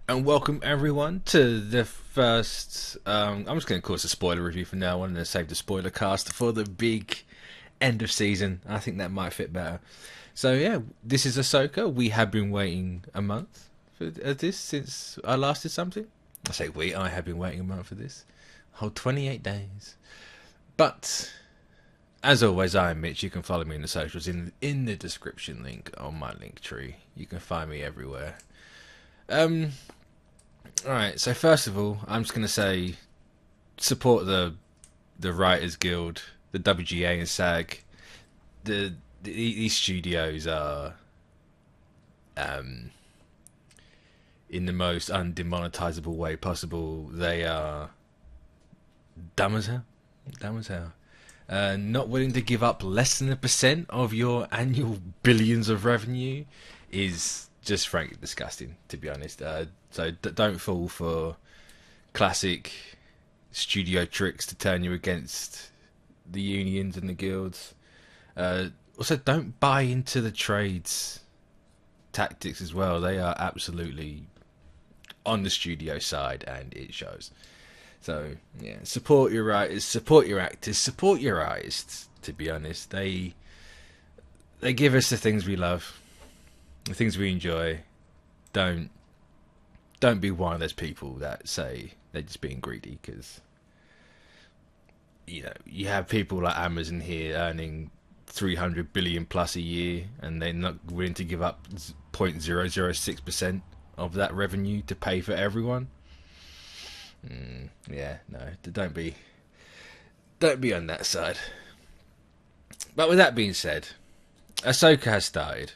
And welcome everyone to the first. I'm just going to call this a spoiler review for now on, and then save the spoiler cast for the big end of season. I think that might fit better. So yeah, this is Ahsoka. We have been waiting a month for this since I last did something. I say we. I have been waiting a month for this. Whole 28 days. But as always, I am Mitch. You can follow me in the socials in the description link on my link tree. You can find me everywhere. Um, Alright, so first of all, I'm just going to say support the Writers Guild, the WGA and SAG. These studios are um, in the most undemonetizable way possible. They are dumb as hell. Dumb as hell. Not willing to give up less than 1% of your annual billions of revenue is just frankly disgusting, to be honest. So don't fall for classic studio tricks to turn you against the unions and the guilds. Also, don't buy into the trades tactics as well. They are absolutely on the studio side, and it shows. So yeah, support your writers, support your actors, support your artists. To be honest, they give us the things we love, the things we enjoy. Don't don't be one of those people that say they're just being greedy, because you have people like Amazon here earning 300 billion plus a year, and they're not willing to give up 0.006% of that revenue to pay for everyone. Yeah, no, don't be on that side. But with that being said, Ahsoka has started.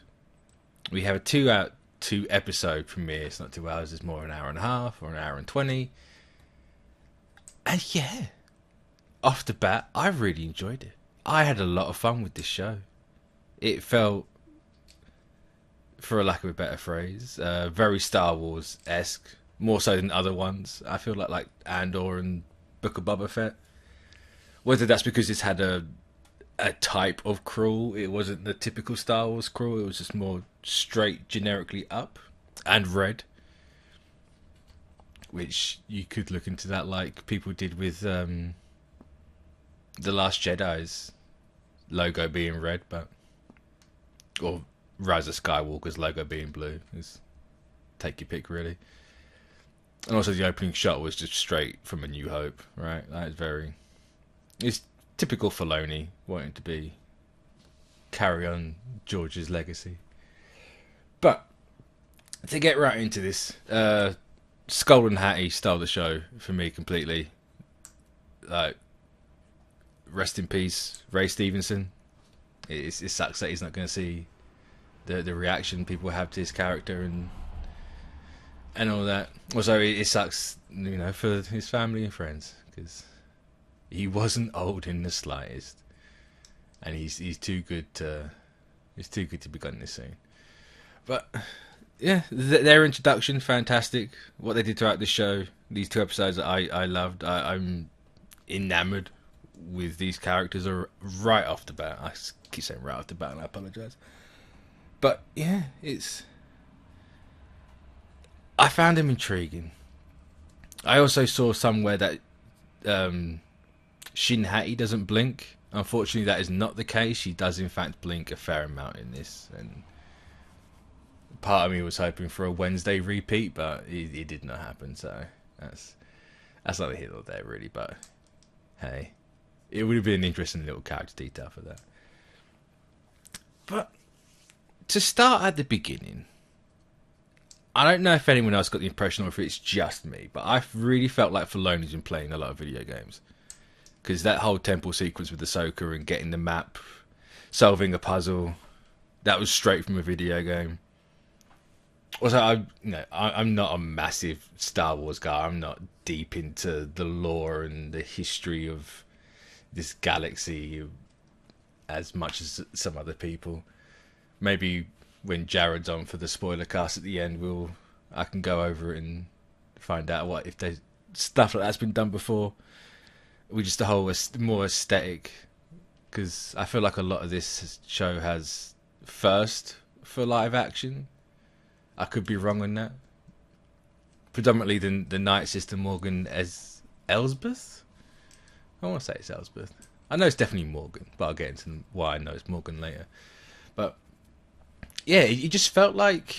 We have a two episode premiere. It's not 2 hours, it's more an hour and a half or an hour and 20. And yeah, off the bat, I really enjoyed it. I had a lot of fun with this show. It felt, for a lack of a better phrase, very Star Wars esque, more so than other ones. I feel like Andor and Book of Boba Fett. Whether that's because it's had a type of crawl, it wasn't the typical Star Wars crawl. It was just more straight, generically up and red, which you could look into that like people did with the Last Jedi's logo being red, but or Rise of Skywalker's logo being blue. Is take your pick, really. And also, the opening shot was just straight from A New Hope, right? That is very. It's typical Filoni wanting to be carry on George's legacy. But to get right into this, Skull and Hattie stole the show for me completely. Like, rest in peace, Ray Stevenson. It sucks that he's not going to see the reaction people have to his character and all that. Also, it sucks, for his family and friends, because he wasn't old in the slightest, and he's too good to be gone this soon. But yeah, their introduction fantastic. What they did throughout the show, these two episodes, I loved. I'm enamored with these characters are right off the bat. I keep saying right off the bat, and I apologize. But yeah, I found him intriguing. I also saw somewhere that Shin Hattie doesn't blink. Unfortunately, that is not the case. She does, in fact, blink a fair amount in this. And part of me was hoping for a Wednesday repeat, but it did not happen. So that's not the hit or there, really. But hey, it would have been an interesting little character detail for that. But to start at the beginning, I don't know if anyone else got the impression or if it's just me, but I really felt like Filoni's been playing a lot of video games. Because that whole temple sequence with Ahsoka and getting the map, solving a puzzle, that was straight from a video game. Also, I'm not a massive Star Wars guy. I'm not deep into the lore and the history of this galaxy as much as some other people. Maybe when Jared's on for the spoiler cast at the end, I can go over it and find out what if there's stuff like that's been done before. We just a whole more aesthetic, because I feel like a lot of this show has thirst for live action. I could be wrong on that, predominantly the Night Sister Morgan as Elsbeth. I want to say it's Elsbeth. I know it's definitely Morgan, but I'll get into why I know it's Morgan later. But yeah, it just felt like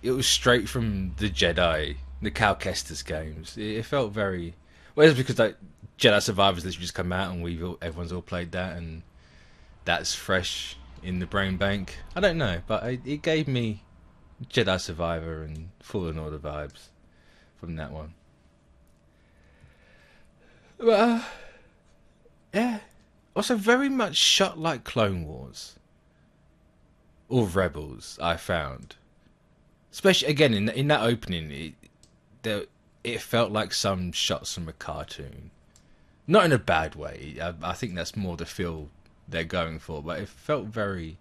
it was straight from the Jedi, the Cal Kestis games. It felt very... Well, it's because like Jedi Survivors literally just come out and everyone's all played that, and that's fresh in the brain bank. I don't know, but it gave me Jedi Survivor and Fallen Order vibes from that one. But yeah, also very much shot like Clone Wars or Rebels. I found, especially again in that opening, it felt like some shots from a cartoon, not in a bad way. I think that's more the feel they're going for, but it felt very,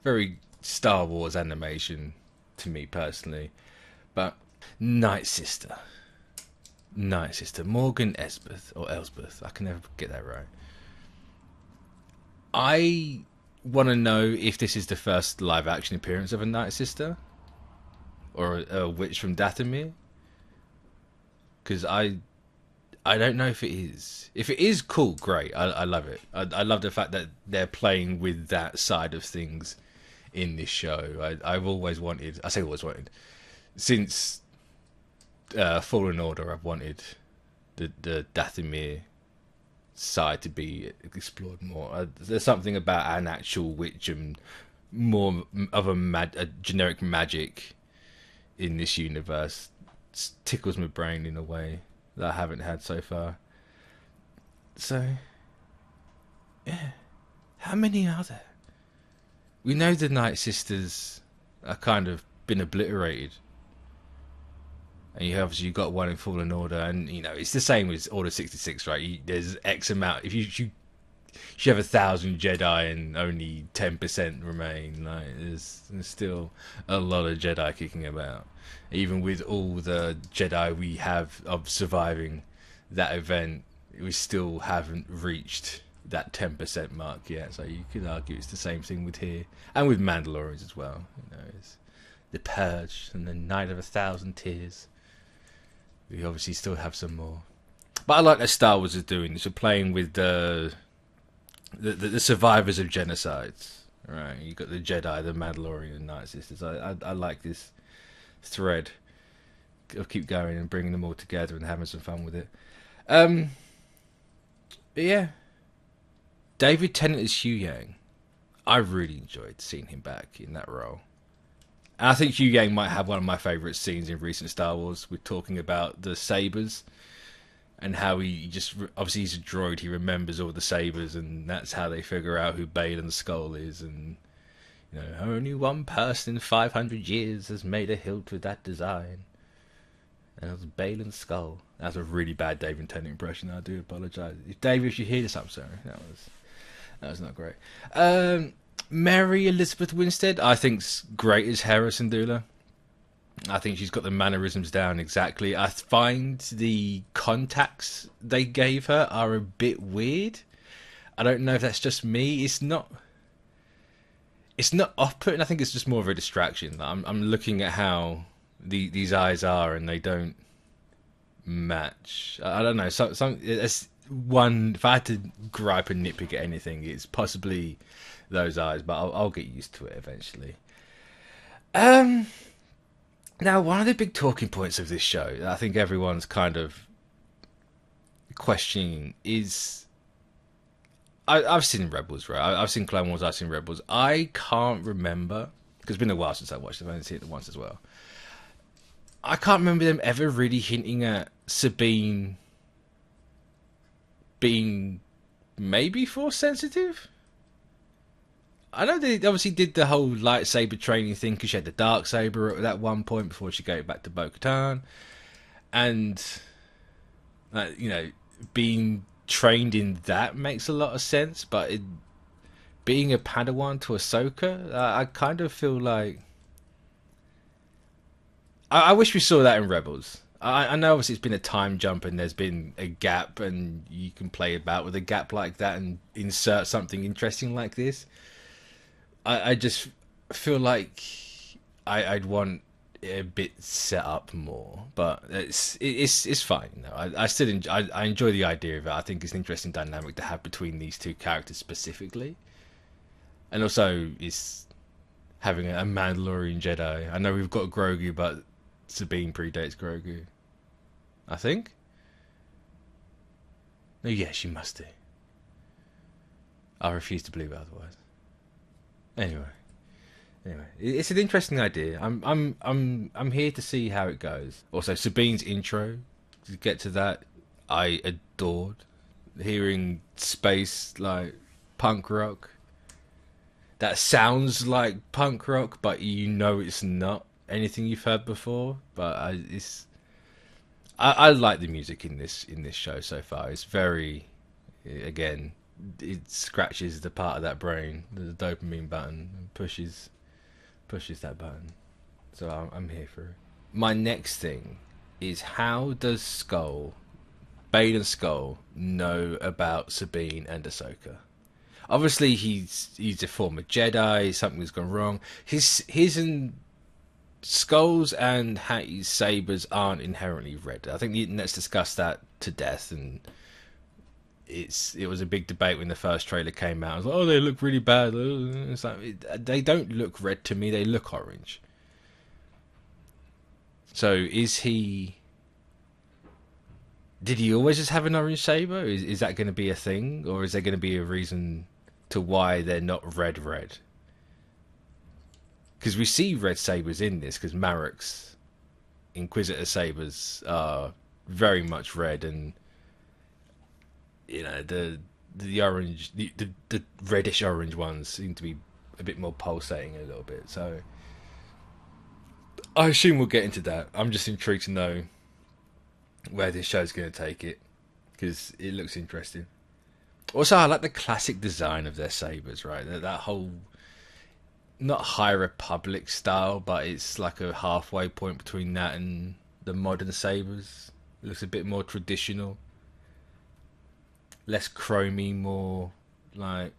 very Star Wars animation to me personally. But Night Sister Morgan Elsbeth, I can never get that right. I want to know if this is the first live action appearance of a Night Sister or a witch from Dathomir, because I don't know if it is. If it is, cool, great. I love it. I love the fact that they're playing with that side of things in this show. I've always wanted... I say always wanted. Since Fallen Order, I've wanted the Dathomir side to be explored more. There's something about an actual witch and more of a generic magic in this universe. It tickles my brain in a way that I haven't had so far. So, yeah. How many are there? We know the Night Sisters are kind of been obliterated. And you've got one in Fallen Order, and you know it's the same with Order 66, right? There's X amount. If you have 1,000 Jedi and only 10% remain, like there's still a lot of Jedi kicking about. Even with all the Jedi we have of surviving that event, we still haven't reached that 10% mark yet. So you could argue it's the same thing with here and with Mandalorians as well. You know, it's the Purge and the Night of 1,000 Tears. We obviously still have some more, but I like that Star Wars is doing this. We're playing with the survivors of genocides, right? You got the Jedi, the Mandalorian, and Night Sisters. I like this thread. I'll keep going and bringing them all together and having some fun with it. But yeah, David Tennant as Hugh Yang. I really enjoyed seeing him back in that role. And I think Hugh Yang might have one of my favourite scenes in recent Star Wars. We're talking about the sabers and how he just... Obviously, he's a droid. He remembers all the sabers, and that's how they figure out who Balen Skull is. And, you know, only one person in 500 years has made a hilt with that design. And it was Balen Skull. That's a really bad David Tennant impression. I do apologise. If Dave, if you hear this, I'm sorry. That was not great. Mary Elizabeth Winstead, I think's great as Hera Syndulla. I think she's got the mannerisms down exactly. I find the contacts they gave her are a bit weird. I don't know if that's just me. It's not off-putting. I think it's just more of a distraction. I'm looking at how these eyes are, and they don't match. I don't know. It's one. If I had to gripe and nitpick at anything, it's possibly those eyes, but I'll get used to it eventually. Now, one of the big talking points of this show that I think everyone's kind of questioning is... I've seen Rebels, right? I've seen Clone Wars, I've seen Rebels. I can't remember, because it's been a while since I watched it. I've only seen it once as well. I can't remember them ever really hinting at Sabine being maybe Force sensitive. I know they obviously did the whole lightsaber training thing because she had the dark saber at that one point before she gave it back to Bo-Katan, and you know, being trained in that makes a lot of sense. But being a Padawan to Ahsoka, I kind of feel like I wish we saw that in Rebels. I know obviously it's been a time jump and there's been a gap, and you can play about with a gap like that and insert something interesting like this. I just feel like I'd want a bit set up more, but it's fine. You know, I still I enjoy the idea of it. I think it's an interesting dynamic to have between these two characters specifically, and also it's having a Mandalorian Jedi. I know we've got Grogu, but Sabine predates Grogu, I think. No, yeah, she must do. I refuse to believe otherwise. Anyway, it's an interesting idea. I'm here to see how it goes. Also, Sabine's intro, to get to that, I adored. Hearing space like punk rock. That sounds like punk rock, but you know it's not anything you've heard before. But I like the music in this show so far. It's very, again, it scratches the part of that brain, the dopamine button, and pushes that button. So I'm here for it. My next thing is, how does Bane and Skull know about Sabine and Ahsoka? Obviously, he's a former Jedi. Something's gone wrong. His and Skull's and Hattie's sabers aren't inherently red. I think the internet's discussed that to death, and it was a big debate when the first trailer came out. I was like, oh, they look really bad. It's like, they don't look red to me. They look orange. So did he always just have an orange saber? Is that going to be a thing, or is there going to be a reason to why they're not red? Because we see red sabers in this, because Marrok's Inquisitor sabers are very much red, and you know the orange, the reddish orange ones seem to be a bit more pulsating a little bit. So I assume we'll get into that. I'm just intrigued to know where this show's going to take it, because it looks interesting. Also, I like the classic design of their sabers, right? That whole, not High Republic style, but it's like a halfway point between that and the modern sabers. It looks a bit more traditional, less chromey, more like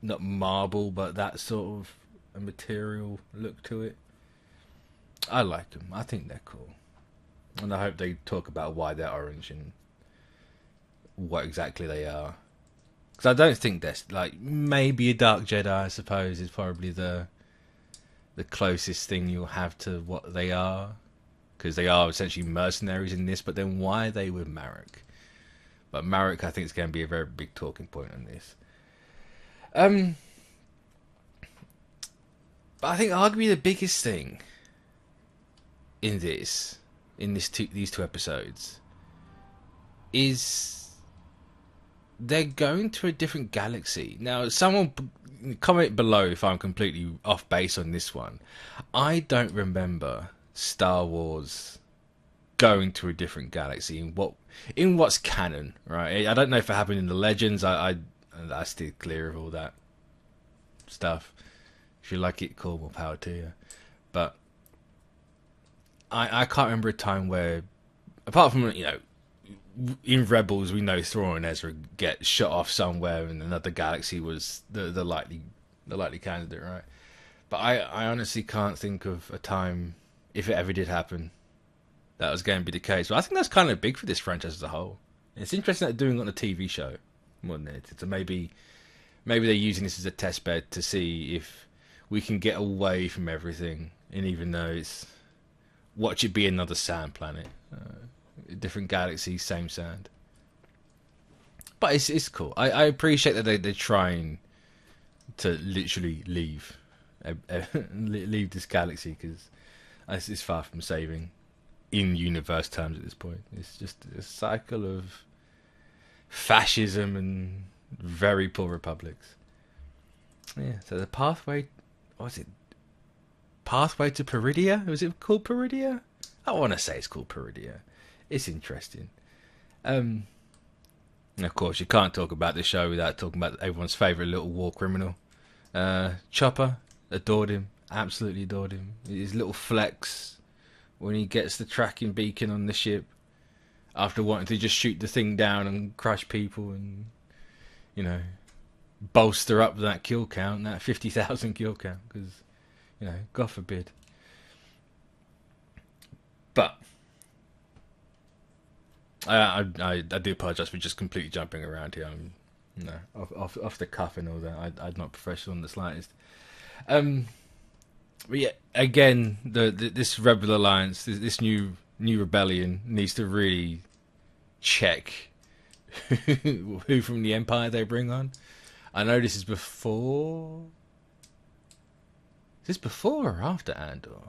not marble, but that sort of a material look to it. I like them. I think they're cool, and I hope they talk about why they're orange and what exactly they are. Because I don't think they're like, maybe a Dark Jedi, I suppose, is probably the closest thing you'll have to what they are, because they are essentially mercenaries in this. But then why are they with Marrok? But Marrok, I think, is going to be a very big talking point on this. But I think arguably the biggest thing in these two episodes is they're going to a different galaxy. Now, someone comment below if I'm completely off base on this one. I don't remember Star Wars going to a different galaxy in what's canon, right? I don't know if it happened in the Legends. I steer clear of all that stuff. If you like it, cool, more power to you. But I can't remember a time where, apart from, you know, in Rebels, we know Thrawn and Ezra get shot off somewhere and another galaxy was the likely candidate, right? But I honestly can't think of a time, if it ever did happen, that was going to be the case. But I think that's kind of big for this franchise as a whole. It's interesting that they're doing it on a TV show more than anything. So maybe they're using this as a test bed to see if we can get away from everything, and even though it's, watch it be another sand planet. Different galaxy, same sand. But it's cool. I appreciate that they're trying to literally leave this galaxy, because it's far from saving in universe terms at this point. It's just a cycle of fascism and very poor republics. Yeah, so the pathway, what was it? Pathway to Peridia? Was it called Peridia? I want to say it's called Peridia. It's interesting. And of course, you can't talk about the show without talking about everyone's favourite little war criminal. Chopper, adored him. Absolutely adored him. His little flex when he gets the tracking beacon on the ship after wanting to just shoot the thing down and crush people and, you know, bolster up that kill count, that 50,000 kill count, because, you know, God forbid. But I do apologise for just completely jumping around here. No, off the cuff and all that. I'm not professional in the slightest. But yeah, again, this Rebel Alliance, this new rebellion needs to really check who from the Empire they bring on. I know this is before. Is this before or after Andor?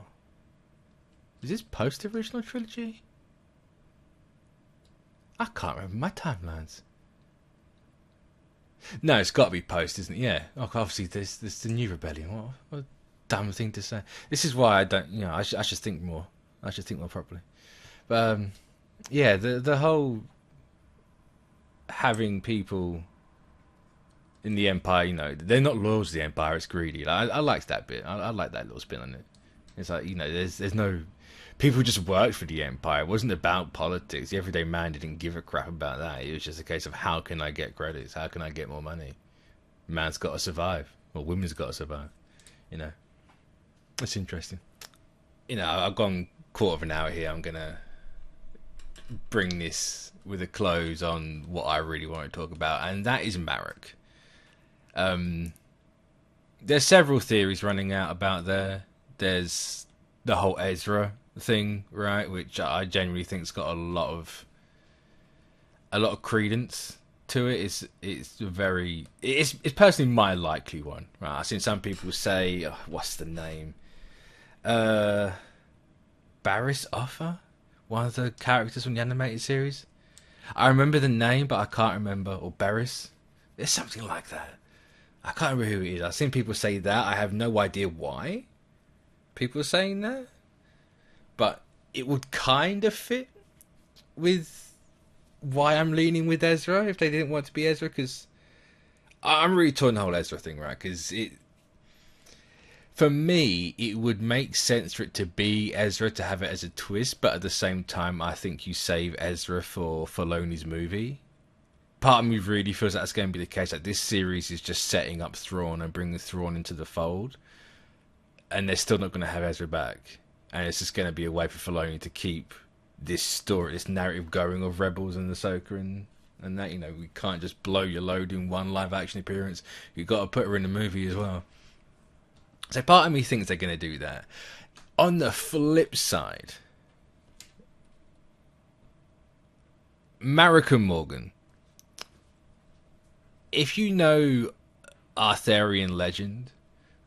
Is this post original trilogy? I can't remember my timelines. No, it's got to be post, isn't it? Yeah. Obviously, there's the new rebellion. What a dumb thing to say. This is why I don't. I should think more. I should think more properly. But yeah, the whole having people in the Empire, they're not loyal to the Empire. It's greedy. I liked that bit. I like that little spin on it. It's like there's no people just worked for the Empire. It wasn't about politics. The everyday man didn't give a crap about that. It was just a case of how can I get credits? How can I get more money? Man's got to survive, or women's got to survive. It's interesting. I've gone quarter of an hour here. I'm gonna bring this with a close on what I really want to talk about, and that is Marrok. There's several theories running out about there. There's the whole Ezra thing, right, which I genuinely think's got a lot of credence to it. It's personally my likely one. Right, I've seen some people say, what's the name? Barris Offa, one of the characters from the animated series. I remember the name, but I can't remember. Or Barris. It's something like that. I can't remember who it is. I've seen people say that. I have no idea why people are saying that. But it would kind of fit with why I'm leaning with Ezra if they didn't want to be Ezra. Because I'm really torn the whole Ezra thing, right? Because for me, it would make sense for it to be Ezra, to have it as a twist. But at the same time, I think you save Ezra for Filoni's movie. Part of me really feels that's going to be the case. Like, this series is just setting up Thrawn and bringing Thrawn into the fold, and they're still not going to have Ezra back, and it's just going to be a way for Filoni to keep this story, this narrative going of Rebels and Ahsoka and that. We can't just blow your load in one live action appearance. You've got to put her in the movie as well. So part of me thinks they're going to do that. On the flip side, Marrok and Morgan. If you know Arthurian legend,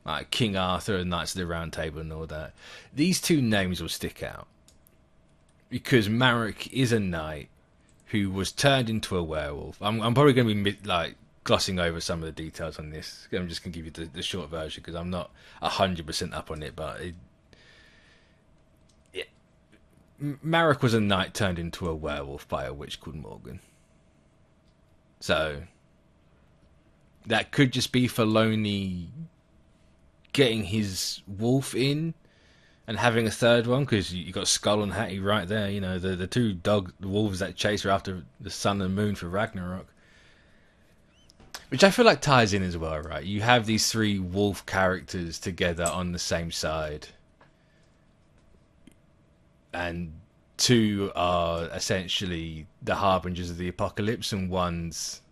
like King Arthur and Knights of the Round Table and all that, these two names will stick out. Because Marrok is a knight who was turned into a werewolf. I'm probably going to be glossing over some of the details on this. I'm just going to give you the short version because I'm not 100% up on it. But Marrok was a knight turned into a werewolf by a witch called Morgan. So that could just be Filoni getting his wolf in and having a third one, because you got Skull and Hattie right there. The two wolves that chase her after the sun and moon for Ragnarok. Which I feel like ties in as well, right? You have these three wolf characters together on the same side. And two are essentially the harbingers of the apocalypse, and one's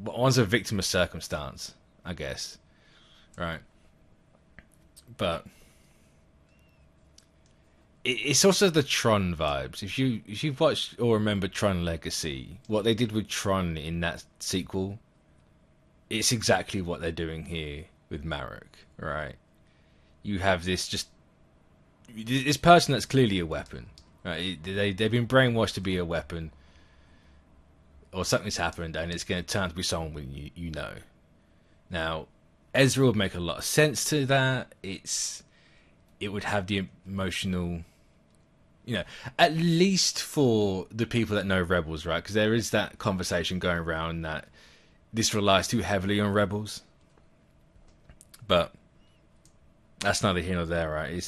a victim of circumstance, I guess. Right? But it's also the Tron vibes. If you've watched or remember Tron Legacy, what they did with Tron in that sequel, it's exactly what they're doing here with Marrok, right? You have this person that's clearly a weapon, right? They've been brainwashed to be a weapon, or something's happened, and it's going to turn out to be someone you know. Now, Ezra would make a lot of sense to that. It would have the emotional, at least for the people that know Rebels, right? Because there is that conversation going around that this relies too heavily on Rebels. But that's neither here nor there, right?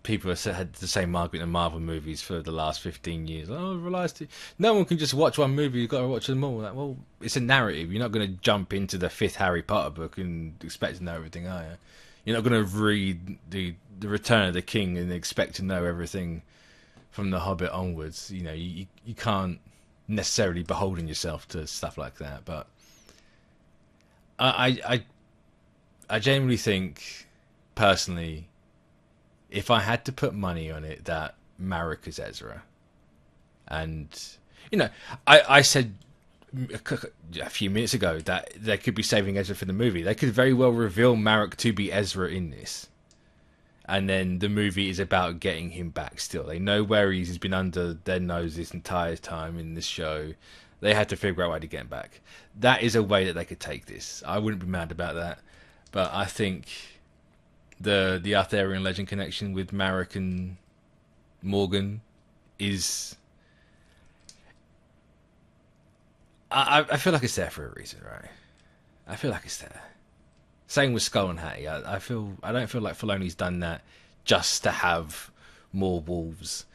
People have had the same argument in Marvel movies for the last 15 years. Oh, it relies too. No one can just watch one movie. You've got to watch them all. Well, it's a narrative. You're not going to jump into the fifth Harry Potter book and expect to know everything, are you? You're not going to read the Return of the King and expect to know everything from The Hobbit onwards. You know, you can't necessarily beholden yourself to stuff like that. But I genuinely think, personally, if I had to put money on it, that Marrok is Ezra. And, you know, I said a few minutes ago that they could be saving Ezra for the movie. They could very well reveal Marrok to be Ezra in this. And then the movie is about getting him back still. They know where he's been under their nose this entire time in this show. They had to figure out a way to get him back. That is a way that they could take this. I wouldn't be mad about that. But I think the Arthurian legend connection with Marrok and Morgan is... I feel like it's there for a reason, right? I feel like it's there. Same with Skull and Hattie. I don't feel like Filoni's done that just to have more wolves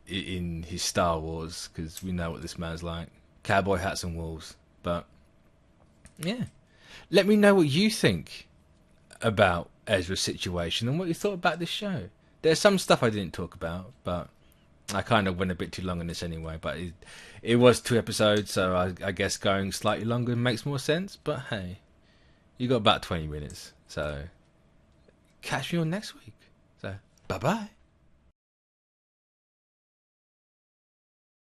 in his Star Wars, because we know what this man's like. Cowboy hats and wolves. But, yeah. Let me know what you think about Ezra's situation and what you thought about this show. There's some stuff I didn't talk about, but I kind of went a bit too long on this anyway. But it was 2 episodes, so I guess going slightly longer makes more sense. But hey, you got about 20 minutes, so catch me on next week. So, bye-bye.